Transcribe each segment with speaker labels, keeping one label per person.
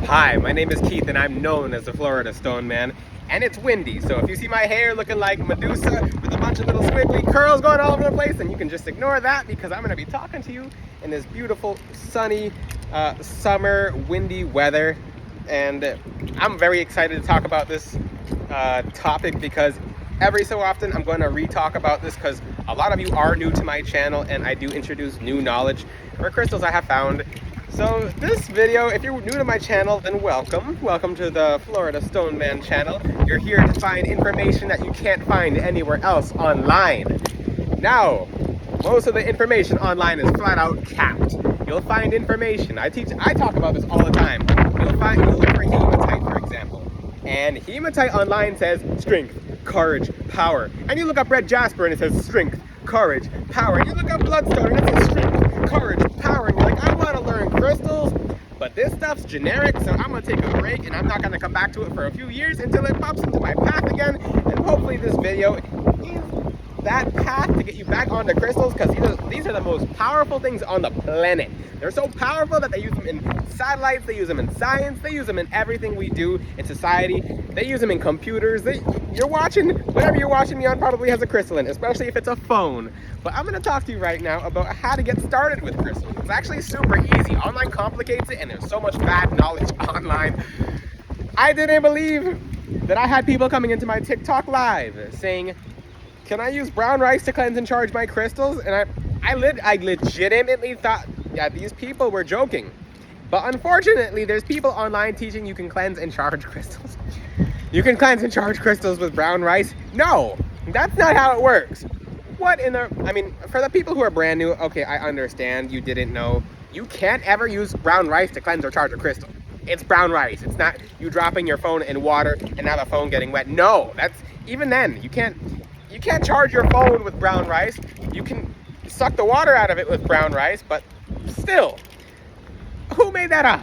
Speaker 1: Hi, my name is Keith and I'm known as the Florida Stone Man. And it's windy, so if you see my hair looking like Medusa with a bunch of little squiggly curls going all over the place, then you can just ignore that because I'm going to be talking to you in this beautiful, sunny, summer, windy weather. And I'm very excited to talk about this topic because every so often I'm going to re-talk about this because a lot of you are new to my channel and I do introduce new knowledge or crystals I have found. So this video, if you're new to my channel, then welcome. Welcome to the Florida Stone Man channel. You're here to find information that you can't find anywhere else online. Now, most of the information online is flat out capped. You'll find information. I talk about this all the time. You'll look for hematite, for example. And hematite online says strength, courage, power. And you look up red jasper and it says strength, courage, power. And you look up bloodstone and it says strength, courage, power. And you're like, I want to learn crystals, but this stuff's generic, so I'm going to take a break and I'm not going to come back to it for a few years until it pops into my path again. And hopefully this video is that path to get you back onto crystals, because these are the most powerful things on the planet. They're so powerful that they use them in satellites, they use them in science, they use them in everything we do in society. They use them in computers. Whatever you're watching me on probably has a crystal in it, especially if it's a phone. But I'm going to talk to you right now about how to get started with crystals. It's actually super easy. Online complicates it, and there's so much bad knowledge online. I didn't believe that I had people coming into my TikTok live saying, can I use brown rice to cleanse and charge my crystals? And I legitimately thought, yeah, these people were joking. But unfortunately, there's people online teaching you can cleanse and charge crystals. You can cleanse and charge crystals with brown rice? No, that's not how it works. For the people who are brand new, okay, I understand you didn't know. You can't ever use brown rice to cleanse or charge a crystal. It's brown rice. It's not you dropping your phone in water and now the phone getting wet. No, even then, you can't charge your phone with brown rice. You can suck the water out of it with brown rice, but still, who made that up?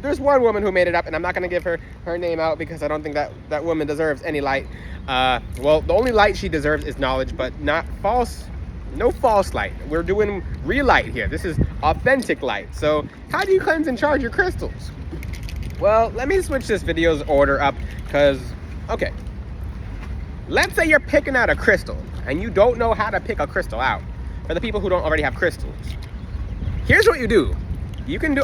Speaker 1: There's one woman who made it up, and I'm not going to give her name out because I don't think that woman deserves any light. Well, the only light she deserves is knowledge, but not false. No false light. We're doing real light here. This is authentic light. So how do you cleanse and charge your crystals? Well, let me switch this video's order up because, okay. Let's say you're picking out a crystal and you don't know how to pick a crystal out. For the people who don't already have crystals, here's what you do. You can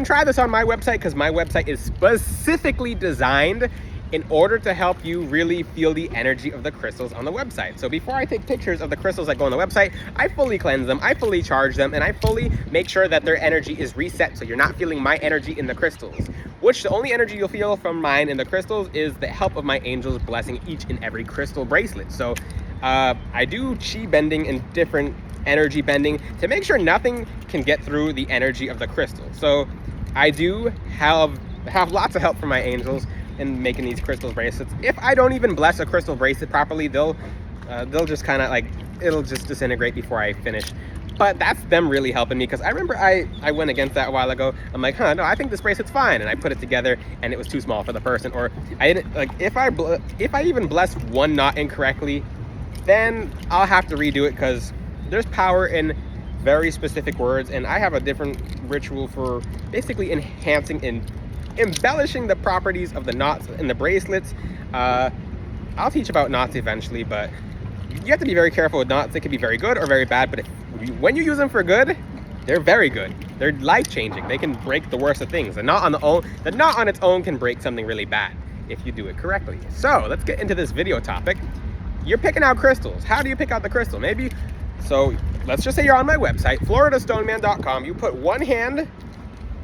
Speaker 1: try this on my website because my website is specifically designed in order to help you really feel the energy of the crystals on the website. So before I take pictures of the crystals that go on the website, I fully cleanse them, I fully charge them, and I fully make sure that their energy is reset so you're not feeling my energy in the crystals. Which the only energy you'll feel from mine in the crystals is the help of my angels blessing each and every crystal bracelet. So I do chi bending and different energy bending to make sure nothing can get through the energy of the crystal. So I do have lots of help from my angels in making these crystal bracelets. If I don't even bless a crystal bracelet properly, they'll just kind of it'll just disintegrate before I finish. But that's them really helping me, because I remember I went against that a while ago. I'm like, no, I think this bracelet's fine, and I put it together and it was too small for the person, or I didn't if I even bless one knot incorrectly, then I'll have to redo it, because there's power in very specific words, and I have a different ritual for basically enhancing and embellishing the properties of the knots and the bracelets. I'll teach about knots eventually, but you have to be very careful with knots. They can be very good or very bad, but when you use them for good, they're very good. They're life-changing. They can break the worst of things. The knot on its own can break something really bad if you do it correctly. So let's get into this video topic. You're picking out crystals. How do you pick out the crystal? So let's just say you're on my website, floridastoneman.com. You put one hand.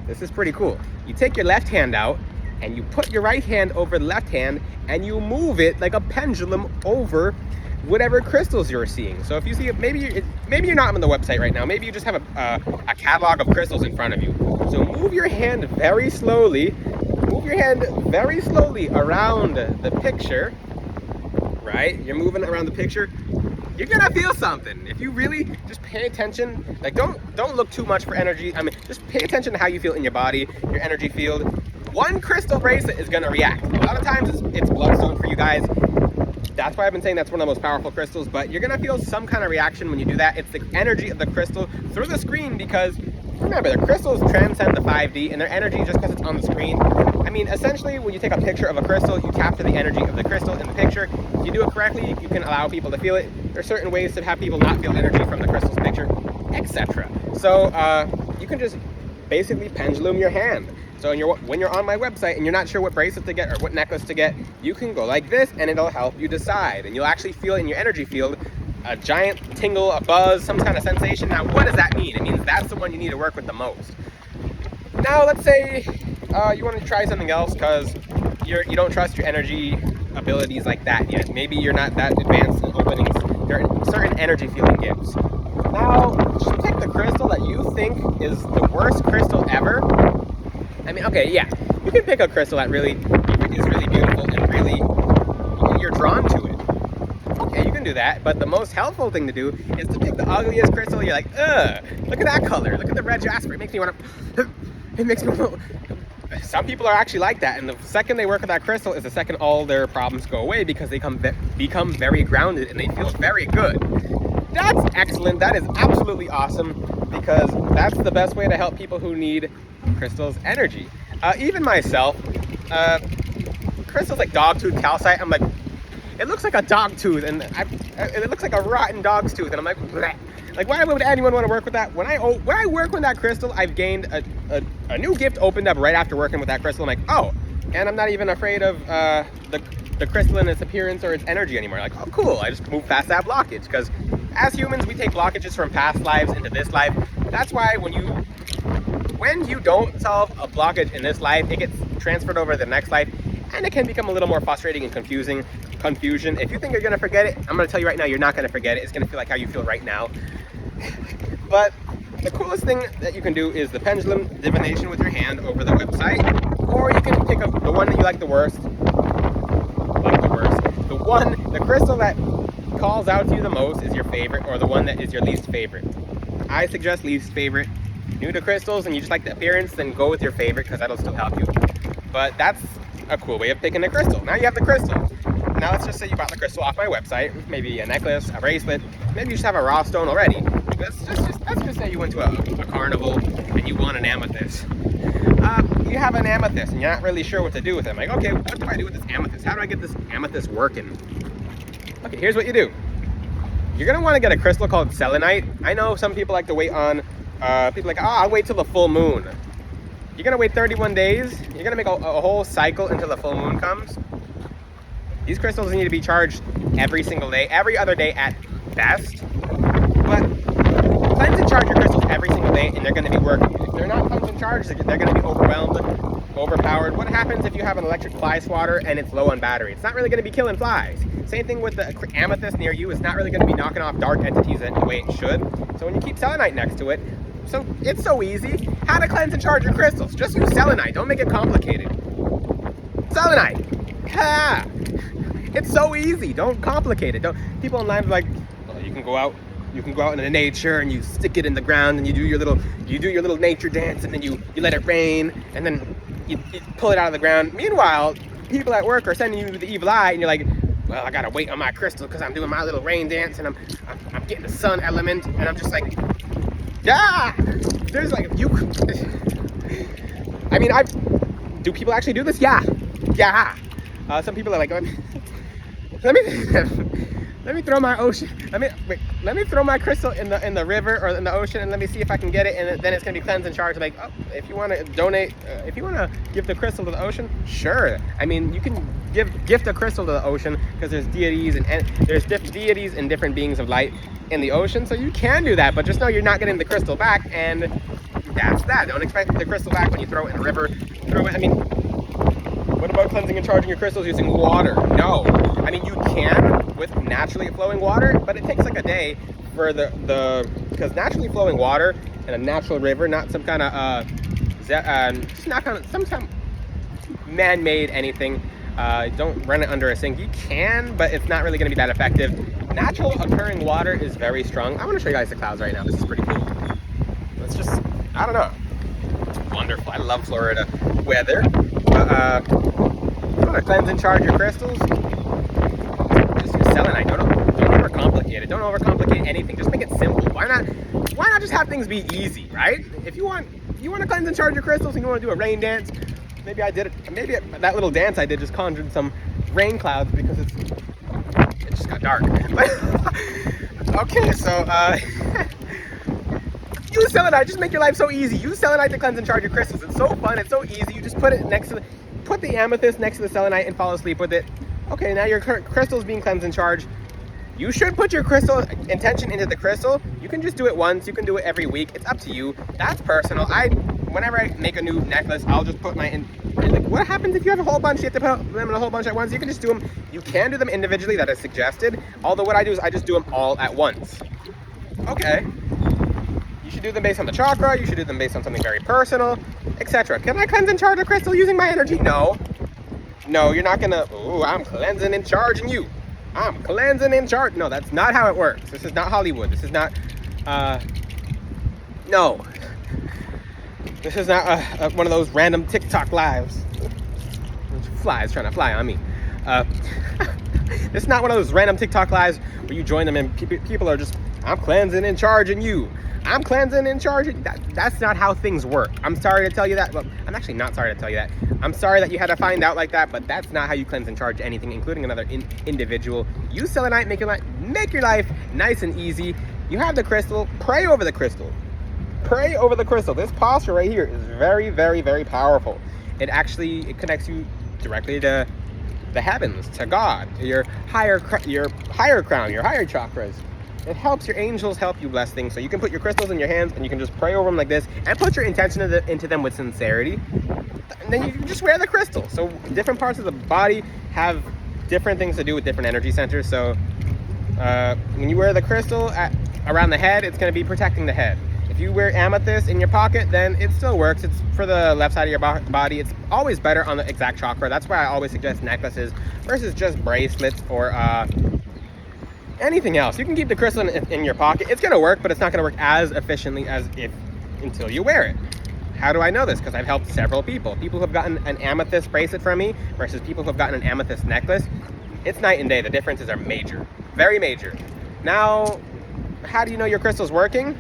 Speaker 1: This is pretty cool. You take your left hand out and you put your right hand over the left hand and you move it like a pendulum over whatever crystals you're seeing. So if you see, maybe you're not on the website right now. Maybe you just have a catalog of crystals in front of you. So move your hand very slowly. Move your hand very slowly around the picture. Right? You're moving around the picture. You're gonna feel something. If you really just pay attention, don't look too much for energy. Just pay attention to how you feel in your body, your energy field. One crystal bracelet is gonna react. A lot of times it's bloodstone for you guys. That's why I've been saying that's one of the most powerful crystals, but you're gonna feel some kind of reaction when you do that. It's the energy of the crystal through the screen, because Remember, the crystals transcend the 5D, and their energy, just because it's on the screen, I mean, essentially, when you take a picture of a crystal, you capture the energy of the crystal in the picture. If you do it correctly, you can allow people to feel it. There are certain ways to have people not feel energy from the crystal's picture, etc. So you can just basically pendulum your hand. So when you're on my website and you're not sure what bracelet to get or what necklace to get, you can go like this, and it'll help you decide. And you'll actually feel it in your energy field, a giant tingle, a buzz, some kind of sensation. Now, what does that mean? It means that's the one you need to work with the most. Now, let's say you want to try something else because you don't trust your energy abilities like that yet. Maybe you're not that advanced in opening certain energy feeling gifts. Now, just pick the crystal that you think is the worst crystal ever. I mean, okay, yeah, you can pick a crystal that really is really beautiful and really you're drawn to it. Okay, you can do that, but the most helpful thing to do is to pick the ugliest crystal. You're like, ugh, look at that color, look at the red jasper. It makes me want to. It makes me. Some people are actually like that, and the second they work with that crystal is the second all their problems go away because they become very grounded and they feel very good. That's excellent. That is absolutely awesome because that's the best way to help people who need crystals energy. Even myself, crystals like dogtooth calcite, I'm like, it looks like a dog tooth, and it looks like a rotten dog's tooth, and I'm like, bleh. Like, why would anyone want to work with that? When I work with that crystal, I've gained a new gift opened up right after working with that crystal. I'm like, oh, and I'm not even afraid of the crystal and its appearance or its energy anymore. Like, oh, cool, I just move past that blockage, because as humans, we take blockages from past lives into this life. That's why when you don't solve a blockage in this life, it gets transferred over to the next life, and it can become a little more frustrating and confusion. If you think you're gonna forget it, I'm gonna tell you right now, you're not gonna forget it. It's gonna feel like how you feel right now. But the coolest thing that you can do is the pendulum divination with your hand over the website, or you can pick up the one that you like the worst. The crystal that calls out to you the most is your favorite, or the one that is your least favorite. I suggest least favorite. New to crystals and you just like the appearance, then go with your favorite because that'll still help you. But that's a cool way of picking a crystal. Now you have the crystal. Now let's just say you bought the crystal off my website, maybe a necklace, a bracelet, maybe you just have a raw stone already. Let's just say you went to a carnival and you want an amethyst. You have an amethyst and you're not really sure what to do with it. I'm like, okay, what do I do with this amethyst? How do I get this amethyst working? Okay, here's what you do. You're gonna want to get a crystal called selenite. I know some people like to wait on, people like, I'll wait till the full moon. You're gonna wait 31 days. You're gonna make a whole cycle until the full moon comes. These crystals need to be charged every single day, every other day at best. But cleanse and charge your crystals every single day and they're going to be working. If they're not cleansed and charged, they're going to be overwhelmed, overpowered. What happens if you have an electric fly swatter and it's low on battery? It's not really going to be killing flies. Same thing with the amethyst near you. It's not really going to be knocking off dark entities the way it should. So when you keep selenite next to it, so it's so easy. How to cleanse and charge your crystals? Just use selenite. Don't make it complicated. Selenite. Ha! It's so easy. Don't complicate it. People online are like, well, you can go out into nature and you stick it in the ground and you do your little nature dance and then you let it rain and then you pull it out of the ground. Meanwhile, people at work are sending you the evil eye and you're like, well, I gotta wait on my crystal because I'm doing my little rain dance and I'm getting the sun element, and I'm just like, yeah. There's like I mean, do people actually do this? Yeah. Some people are like, let me throw my ocean. Let me throw my crystal in the river or in the ocean, and let me see if I can get it. And then it's gonna be cleansed and charged. Like, oh, if you want to donate, if you want to give the crystal to the ocean, sure. I mean, you can gift a crystal to the ocean because there's deities and there's deities and different beings of light in the ocean, so you can do that. But just know you're not getting the crystal back, and that's that. Don't expect the crystal back when you throw it in a river. I mean, what about cleansing and charging your crystals using water? No. I mean, you can with naturally flowing water, but it takes like a day for because naturally flowing water in a natural river, not some kind of some kind of man-made anything. Don't run it under a sink. You can, but it's not really going to be that effective. Natural occurring water is very strong. I want to show you guys the clouds right now. This is pretty cool. It's just, I don't know. It's wonderful. I love Florida weather. You want to cleanse and charge your crystals? Just use selenite. Don't overcomplicate it. Don't overcomplicate anything. Just make it simple. Why not just have things be easy, right? If you want to cleanse and charge your crystals and you want to do a rain dance, maybe that little dance I did just conjured some rain clouds because it just got dark. Okay, so use selenite. Just make your life so easy. Use selenite to cleanse and charge your crystals. It's so fun. It's so easy. You just put the amethyst next to the selenite and fall asleep with it. Okay, now your crystal's being cleansed and charged. You should put your crystal intention into the crystal. You can just do it once. You can do it every week. It's up to you. That's personal. Whenever I make a new necklace, I'll just put like, what happens if you have a whole bunch? You have to put them in a whole bunch at once. You can just do them. You can do them individually. That is suggested. Although what I do is I just do them all at once. Okay. You should do them based on the chakra. You should do them based on something very personal, etc. Can I cleanse and charge a crystal using my energy? No. No, you're not gonna, ooh, I'm cleansing and charging you. I'm cleansing and charging. No, that's not how it works. This is not Hollywood. This is not, no. This is not one of those random TikTok lives. Flies trying to fly on me. This is not one of those random TikTok lives where you join them and people are just, I'm cleansing and charging you. I'm cleansing and charging. That's not how things work. I'm sorry to tell you that. Well, I'm actually not sorry to tell you that. I'm sorry that you had to find out like that, but that's not how you cleanse and charge anything, including another individual. Use selenite, make your life nice and easy. You have the crystal, pray over the crystal. Pray over the crystal. This posture right here is very, very, very powerful. It connects you directly to the heavens, to God, to your higher crown, your higher chakras. It helps your angels help you bless things. So you can put your crystals in your hands and you can just pray over them like this and put your intention into them with sincerity. And then you can just wear the crystal. So different parts of the body have different things to do with different energy centers. So when you wear the crystal around the head, it's going to be protecting the head. If you wear amethyst in your pocket, then it still works. It's for the left side of your body. It's always better on the exact chakra. That's why I always suggest necklaces versus just bracelets or anything else. You can keep the crystal in your pocket. It's going to work, but it's not going to work as efficiently as until you wear it. How do I know this? Because I've helped several people. People who have gotten an amethyst bracelet from me versus people who have gotten an amethyst necklace. It's night and day. The differences are major. Very major. Now, how do you know your crystal's working?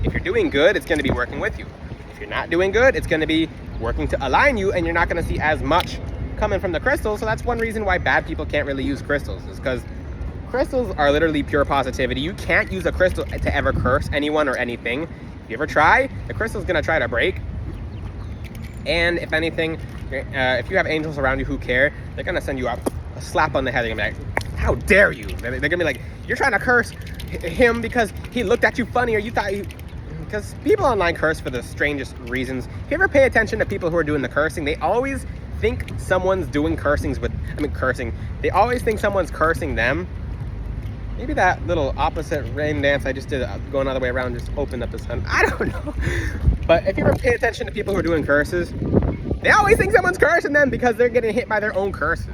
Speaker 1: If you're doing good, it's going to be working with you. If you're not doing good, it's going to be working to align you, and you're not going to see as much coming from the crystal. So that's one reason why bad people can't really use crystals, is because crystals are literally pure positivity. You can't use a crystal to ever curse anyone or anything. If you ever try, the crystal's going to try to break. And if anything, if you have angels around you who care, they're going to send you a slap on the head. They're going to be like, how dare you? They're going to be like, you're trying to curse him because he looked at you funny, or you thought he... Because people online curse for the strangest reasons. If you ever pay attention to people who are doing the cursing, they always think someone's doing cursing. They always think someone's cursing them. Maybe that little opposite rain dance I just did, going all the way around, just opened up the sun. I don't know. But if you ever pay attention to people who are doing curses, they always think someone's cursing them because they're getting hit by their own curses.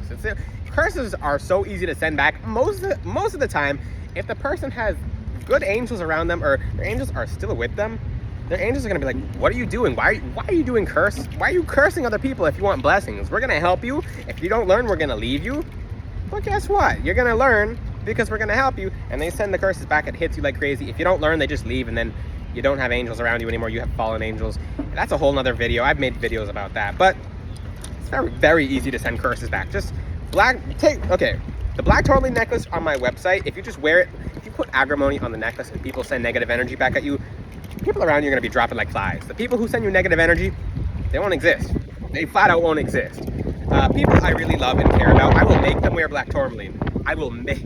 Speaker 1: Curses are so easy to send back. Most of the time, if the person has good angels around them, or their angels are still with them, their angels are going to be like, what are you doing? Why are you doing curse? Why are you cursing other people if you want blessings? We're going to help you. If you don't learn, we're going to leave you. But guess what? You're going to learn because we're going to help you. And they send the curses back. It hits you like crazy. If you don't learn, they just leave, and then you don't have angels around you anymore. You have fallen angels. And that's a whole nother video. I've made videos about that. But it's very, very easy to send curses back. Just the black tourmaline necklace on my website, if you just wear it, if you put agrimony on the necklace and people send negative energy back at you, people around you are going to be dropping like flies. The people who send you negative energy, they won't exist. They flat out won't exist. People I really love and care about, I will make them wear black tourmaline. I will make...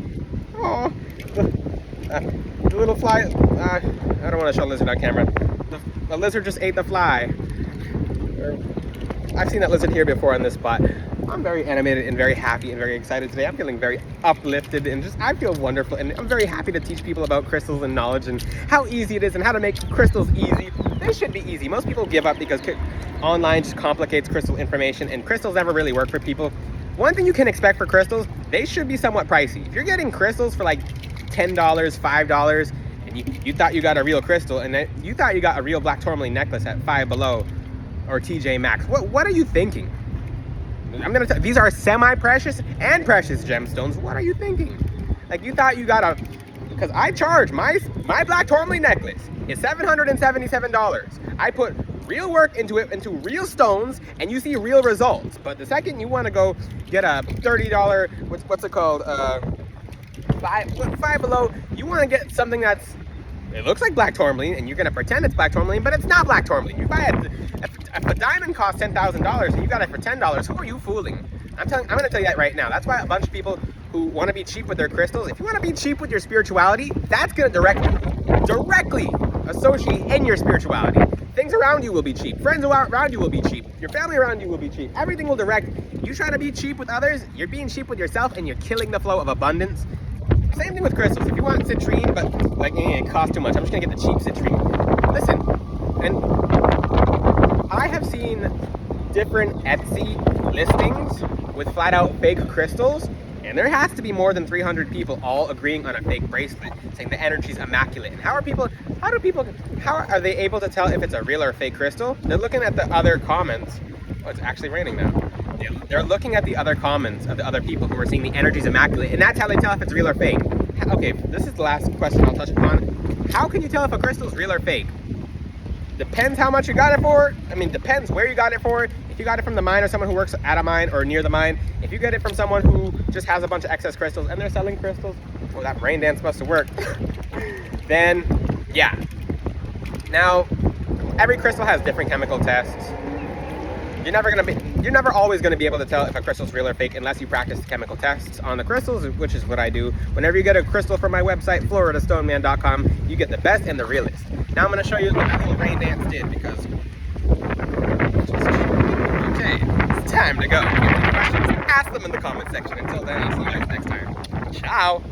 Speaker 1: Oh, the little fly... I don't want to show a lizard on camera. The lizard just ate the fly. I've seen that lizard here before on this spot. I'm very animated and very happy and very excited today. I'm feeling very uplifted and I feel wonderful, and I'm very happy to teach people about crystals and knowledge and how easy it is and how to make crystals easy. They should be easy. Most people give up because online just complicates crystal information, and crystals never really work for people. One thing you can expect for crystals, they should be somewhat pricey. If you're getting crystals for like $10, $5, and you thought you got a real crystal, and then you thought you got a real black tourmaline necklace at Five Below or TJ Maxx, what are you thinking? I'm gonna tell you, these are semi-precious and precious gemstones. What are you thinking? Like you thought you got a, because I charge my black tourmaline necklace is $777. I put real work into it, into real stones, and you see real results. But the second you want to go get a $30, what's it called? Five Below, you want to get something that's, it looks like black tourmaline, and you're gonna pretend it's black tourmaline, but it's not black tourmaline. You buy it, if a diamond costs $10,000 and you got it for $10, who are you fooling? I'm gonna tell you that right now. That's why a bunch of people who want to be cheap with their crystals, if you want to be cheap with your spirituality, that's gonna directly associate in your spirituality. Things around you will be cheap. Friends around you will be cheap. Your family around you will be cheap. Everything will direct. You try to be cheap with others, you're being cheap with yourself, and you're killing the flow of abundance. Same thing with crystals. If you want citrine, but like it costs too much, I'm just gonna get the cheap citrine. Listen, and I have seen different Etsy listings with flat out fake crystals, and there has to be more than 300 people all agreeing on a fake bracelet, saying the energy's immaculate. And how are they able to tell if it's a real or fake crystal? They're looking at the other comments. Oh, it's actually raining now. They're looking at the other comments of the other people who are saying the energy's immaculate, and that's how they tell if it's real or fake. Okay, this is the last question I'll touch upon. How can you tell if a crystal is real or fake? Depends how much you got it for. I mean, depends where you got it for. If you got it from the mine or someone who works at a mine or near the mine, if you get it from someone who just has a bunch of excess crystals and they're selling crystals, well, that rain dance must have worked, then yeah. Now, every crystal has different chemical tests. You're never always going to be able to tell if a crystal's real or fake unless you practice the chemical tests on the crystals, which is what I do. Whenever you get a crystal from my website, floridastoneman.com, you get the best and the realest. Now I'm going to show you what that little rain dance did, because okay, it's time to go. If you have any questions, ask them in the comment section. Until then, I'll see you guys next time. Ciao.